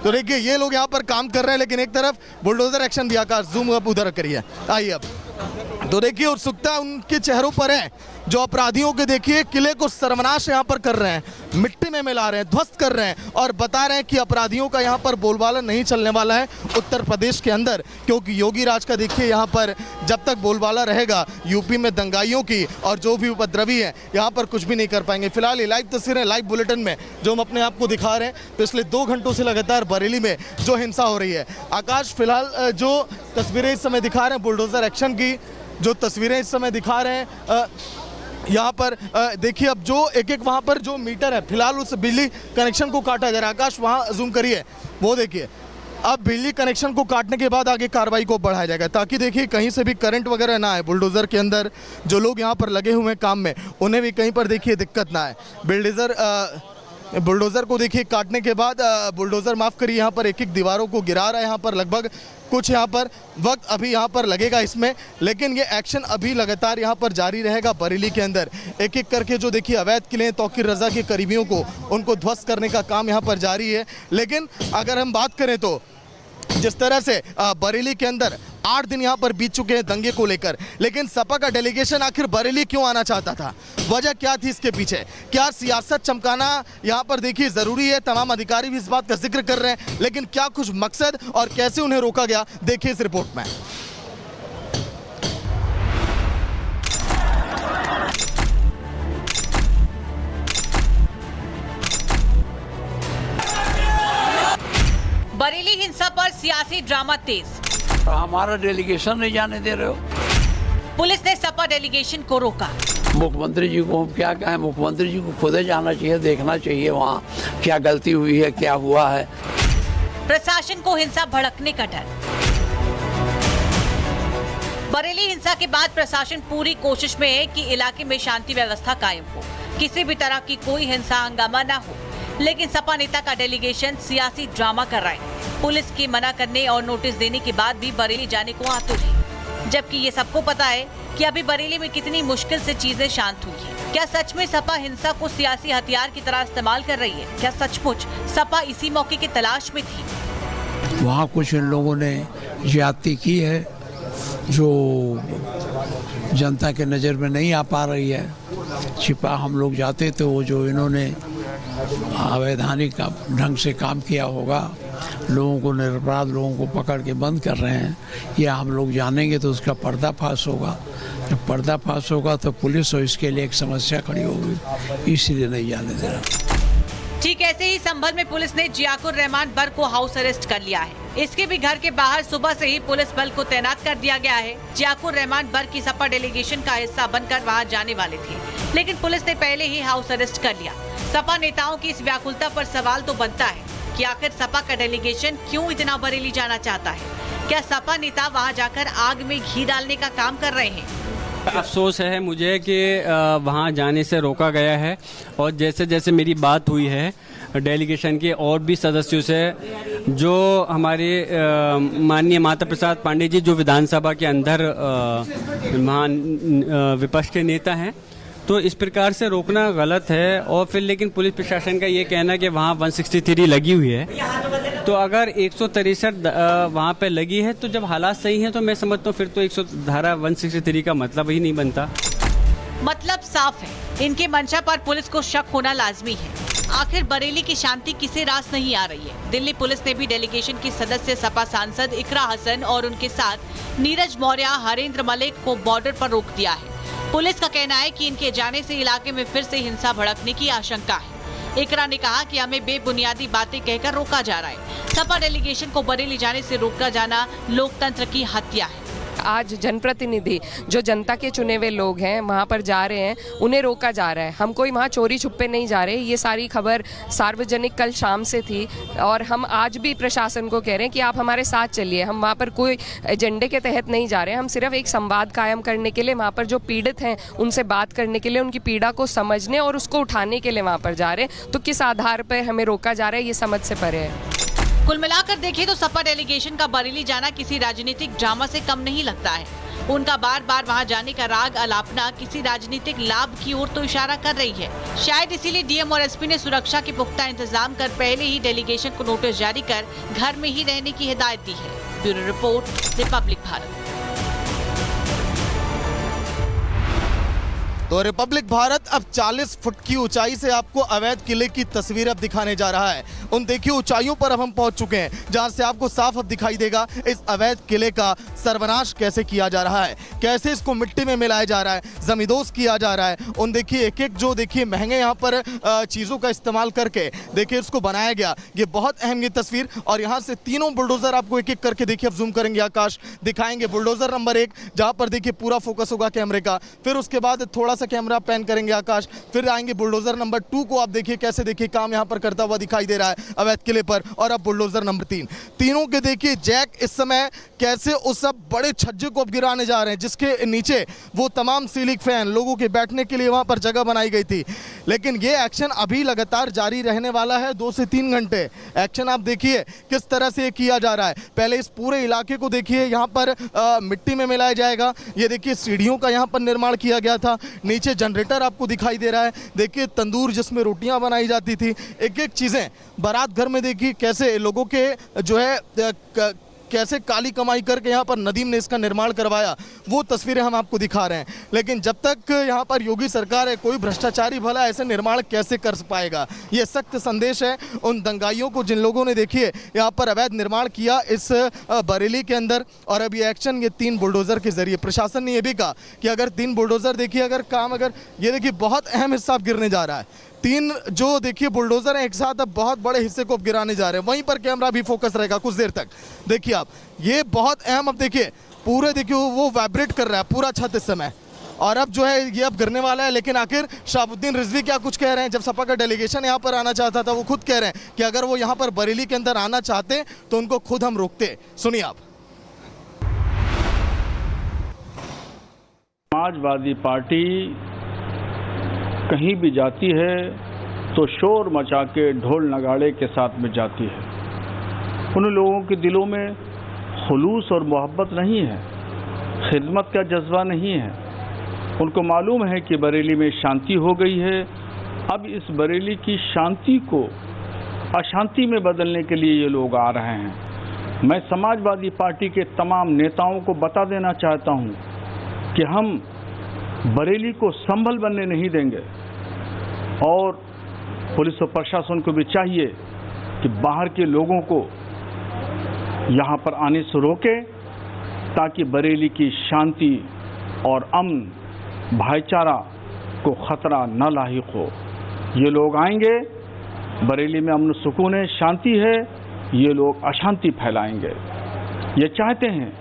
तो देखिए ये लोग यहाँ पर काम कर रहे हैं, लेकिन एक तरफ बुलडोजर एक्शन भी। आकाश जूम अप उधर करिए, आइए अब। तो देखिए उत्सुकता उनके चेहरों पर है, जो अपराधियों के देखिए किले को सर्वनाश यहाँ पर कर रहे हैं, मिट्टी में मिला रहे हैं, ध्वस्त कर रहे हैं और बता रहे हैं कि अपराधियों का यहाँ पर बोलबाला नहीं चलने वाला है उत्तर प्रदेश के अंदर, क्योंकि योगी राज का देखिए यहाँ पर जब तक बोलबाला रहेगा यूपी में दंगाइयों की और जो भी उपद्रवी है यहाँ पर कुछ भी नहीं कर पाएंगे। फिलहाल ये लाइव तस्वीरें लाइव बुलेटिन में जो हम अपने आप को दिखा रहे हैं, पिछले 2 घंटों से लगातार बरेली में जो हिंसा हो रही है। आकाश फिलहाल जो तस्वीरें इस समय दिखा रहे हैं बुलडोजर एक्शन की, जो तस्वीरें इस समय दिखा रहे हैं यहाँ पर देखिए अब जो एक वहाँ पर जो मीटर है फिलहाल उस बिजली कनेक्शन को काटा जा रहा है। आकाश वहाँ जूम करिए, वो देखिए अब बिजली कनेक्शन को काटने के बाद आगे कार्रवाई को बढ़ाया जाएगा, ताकि देखिए कहीं से भी करंट वगैरह ना आए। बुलडोज़र के अंदर जो लोग यहाँ पर लगे हुए हैं काम में, उन्हें भी कहीं पर देखिए दिक्कत ना आए। बुलडोज़र को देखिए काटने के बाद बुलडोज़र माफ़ करिए यहाँ पर एक दीवारों को गिरा रहा है। यहाँ पर लगभग कुछ यहाँ पर वक्त अभी यहाँ पर लगेगा इसमें, लेकिन ये एक्शन अभी लगातार यहाँ पर जारी रहेगा बरेली के अंदर। एक करके जो देखिए अवैध किले तौकीर रज़ा के करीबियों को उनको ध्वस्त करने का काम यहाँ पर जारी है। लेकिन अगर हम बात करें तो जिस तरह से बरेली के अंदर 8 दिन यहाँ पर बीत चुके हैं दंगे को लेकर, लेकिन सपा का डेलीगेशन आखिर बरेली क्यों आना चाहता था? वजह क्या थी इसके पीछे? क्या सियासत चमकाना यहाँ पर देखिए ज़रूरी है? तमाम अधिकारी भी इस बात का जिक्र कर रहे हैं, लेकिन क्या कुछ मकसद और कैसे उन्हें रोका गया, देखिए इस रिपोर्ट में। बरेली हिंसा पर सियासी ड्रामा तेज। हमारा डेलीगेशन नहीं जाने दे रहे हो। पुलिस ने सपा डेलीगेशन को रोका। मुख्यमंत्री जी को हम क्या कहें, मुख्यमंत्री जी को खुद जाना चाहिए, देखना चाहिए वहाँ क्या गलती हुई है, क्या हुआ है। प्रशासन को हिंसा भड़कने का डर। बरेली हिंसा के बाद प्रशासन पूरी कोशिश में है कि इलाके में शांति व्यवस्था कायम हो, किसी भी तरह की कोई हिंसा हंगामा न हो, लेकिन सपा नेता का डेलीगेशन सियासी ड्रामा कर रहा है। पुलिस के मना करने और नोटिस देने के बाद भी बरेली जाने को आतुर है, जबकि ये सबको पता है कि अभी बरेली में कितनी मुश्किल से चीजें शांत हुई है। क्या सच में सपा हिंसा को सियासी हथियार की तरह इस्तेमाल कर रही है? क्या सचमुच सपा इसी मौके की तलाश में थी? वहाँ कुछ इन लोगों ने ज्यादती की है जो जनता के नज़र में नहीं आ पा रही है। छिपा हम लोग जाते तो वो जो इन्होंने अवैधानिक ढंग से काम किया होगा, लोगों को निरपराध लोगों को पकड़ के बंद कर रहे हैं, या हम लोग जानेंगे तो उसका पर्दाफाश होगा। जब पर्दाफाश होगा तो पुलिस और इसके लिए एक समस्या खड़ी होगी, इसलिए नहीं जाने दे रहा। ठीक ऐसे ही संभल में पुलिस ने जियाकुर रहमान बर को हाउस अरेस्ट कर लिया है। इसके भी घर के बाहर सुबह से ही पुलिस बल को तैनात कर दिया गया है। जियाकुर रहमान बर की सपा डेलीगेशन का हिस्सा बनकर वहां जाने वाले थे, लेकिन पुलिस ने पहले ही हाउस अरेस्ट कर लिया। सपा नेताओं की इस व्याकुलता पर सवाल तो बनता है कि आखिर सपा का डेलीगेशन क्यों इतना बरेली जाना चाहता है? क्या सपा नेता वहां जाकर आग में घी डालने का काम कर रहे हैं? अफसोस है मुझे कि वहाँ जाने से रोका गया है, और जैसे जैसे मेरी बात हुई है डेलीगेशन के और भी सदस्यों से, जो हमारे माननीय माता प्रसाद पांडे जी जो विधानसभा के अंदर महान विपक्ष के नेता हैं, तो इस प्रकार से रोकना गलत है। और फिर लेकिन पुलिस प्रशासन का ये कहना कि वहाँ 163 लगी हुई है, तो अगर 163 वहाँ पे लगी है तो जब हालात सही हैं तो मैं समझता हूँ फिर तो 163 का मतलब ही नहीं बनता। मतलब साफ है, इनके मंशा पर पुलिस को शक होना लाजमी है। आखिर बरेली की शांति किसे रास नहीं आ रही है? दिल्ली पुलिस ने भी डेलीगेशन की सदस्य सपा सांसद इकरा हसन और उनके साथ नीरज मौर्य, हरेंद्र मलिक को बॉर्डर पर रोक दिया है। पुलिस का कहना है कि इनके जाने से इलाके में फिर से हिंसा भड़कने की आशंका है। इकरा ने कहा कि हमें बेबुनियादी बातें कहकर रोका जा रहा है। सपा डेलीगेशन को बरेली जाने से रोका जाना लोकतंत्र की हत्या है। आज जनप्रतिनिधि जो जनता के चुने हुए लोग हैं वहाँ पर जा रहे हैं, उन्हें रोका जा रहा है। हम कोई वहाँ चोरी छुपे नहीं जा रहे। ये सारी खबर सार्वजनिक कल शाम से थी, और हम आज भी प्रशासन को कह रहे हैं कि आप हमारे साथ चलिए। हम वहाँ पर कोई एजेंडे के तहत नहीं जा रहे हैं, हम सिर्फ एक संवाद कायम करने के लिए, वहाँ पर जो पीड़ित हैं उनसे बात करने के लिए, उनकी पीड़ा को समझने और उसको उठाने के लिए वहाँ पर जा रहे हैं। तो किस आधार पर हमें रोका जा रहा है, ये समझ से परे है। कुल मिलाकर देखें तो सपा डेलीगेशन का बरेली जाना किसी राजनीतिक ड्रामा से कम नहीं लगता है। उनका बार बार वहां जाने का राग अलापना किसी राजनीतिक लाभ की ओर तो इशारा कर रही है। शायद इसीलिए डीएम और एसपी ने सुरक्षा के पुख्ता इंतजाम कर पहले ही डेलीगेशन को नोटिस जारी कर घर में ही रहने की हिदायत दी है। Bureau report, Republic Bharat. तो रिपब्लिक भारत अब 40 फुट की ऊंचाई से आपको अवैध किले की तस्वीर अब दिखाने जा रहा है। उन देखिए ऊंचाइयों पर अब हम पहुंच चुके हैं जहां से आपको साफ अब दिखाई देगा इस अवैध किले का सर्वनाश कैसे किया जा रहा है, कैसे इसको मिट्टी में मिलाया जा रहा है, जमींदोज किया जा रहा है। उन देखिए एक एक जो देखिए महंगे यहाँ पर चीज़ों का इस्तेमाल करके देखिए इसको बनाया गया। ये बहुत अहम ये तस्वीर। और यहाँ से तीनों बुलडोजर आपको एक एक करके देखिए अब जूम करेंगे, आकाश दिखाएंगे। बुलडोजर नंबर 1 जहाँ पर देखिए पूरा फोकस होगा कैमरे का, फिर उसके बाद थोड़ा सा कैमरा पैन करेंगे आकाश, फिर आएंगे बुलडोजर नंबर 2 को आप देखिए कैसे देखिए काम यहां पर करता हुआ दिखाई दे रहा है अवैध किले पर। और अब बुलडोजर नंबर 3, तीनों के देखिए जैक इस समय कैसे उस सब बड़े छज्जे को अब गिराने जा रहे हैं जिसके नीचे वो तमाम सीलिंग फैन लोगों के बैठने के लिए वहां पर जगह बनाई गई थी। लेकिन ये एक्शन अभी लगातार जारी रहने वाला है, 2 से 3 घंटे एक्शन आप देखिए किस तरह से किया जा रहा है। पहले इस पूरे इलाके को देखिए यहाँ पर मिट्टी में मिलाया जाएगा। ये देखिए सीढ़ियों का यहाँ पर निर्माण किया गया था, नीचे जनरेटर आपको दिखाई दे रहा है, देखिए तंदूर जिसमें रोटियां बनाई जाती थी, एक एक चीज़ें। बारात घर में देखिए कैसे लोगों के जो है कैसे काली कमाई करके यहाँ पर नदीम ने इसका निर्माण करवाया, वो तस्वीरें हम आपको दिखा रहे हैं। लेकिन जब तक यहाँ पर योगी सरकार है, कोई भ्रष्टाचारी भला ऐसे निर्माण कैसे कर पाएगा। ये सख्त संदेश है उन दंगाइयों को जिन लोगों ने देखिए यहाँ पर अवैध निर्माण किया इस बरेली के अंदर। और अब ये एक्शन ये 3 बुलडोजर के जरिए प्रशासन ने यह भी कहा कि अगर 3 बुलडोजर देखिए अगर ये देखिए बहुत अहम हिस्सा अब गिरने जा रहा है। 3 जो देखिए बुलडोजर हैं एक साथ अब बहुत बड़े हिस्से को अब गिराने जा रहे हैं। वहीं पर कैमरा भी फोकस रहेगा कुछ देर तक। देखिए आप ये बहुत अहम, अब देखिए पूरे देखिए वो वाइब्रेट कर रहा है पूरा छत इस समय। और अब जो है ये अब गिरने वाला है। लेकिन आखिर शहाबुद्दीन रिजवी क्या कुछ कह रहे हैं। जब सपा का डेलीगेशन यहाँ पर आना चाहता था वो खुद कह रहे हैं कि अगर वो यहाँ पर बरेली के अंदर आना चाहते तो उनको खुद हम रोकते। सुनिए आप। समाजवादी पार्टी कहीं भी जाती है तो शोर मचा के ढोल नगाड़े के साथ में जाती है। उन लोगों के दिलों में खुलूस और मोहब्बत नहीं है, खिदमत का जज्बा नहीं है। उनको मालूम है कि बरेली में शांति हो गई है। अब इस बरेली की शांति को अशांति में बदलने के लिए ये लोग आ रहे हैं। मैं समाजवादी पार्टी के तमाम नेताओं को बता देना चाहता हूँ कि हम बरेली को संभल बनने नहीं देंगे। और पुलिस और प्रशासन को भी चाहिए कि बाहर के लोगों को यहाँ पर आने से रोके ताकि बरेली की शांति और अमन भाईचारा को खतरा न लाहिक हो। ये लोग आएंगे, बरेली में अमन सुकून है, शांति है, ये लोग अशांति फैलाएंगे। ये चाहते हैं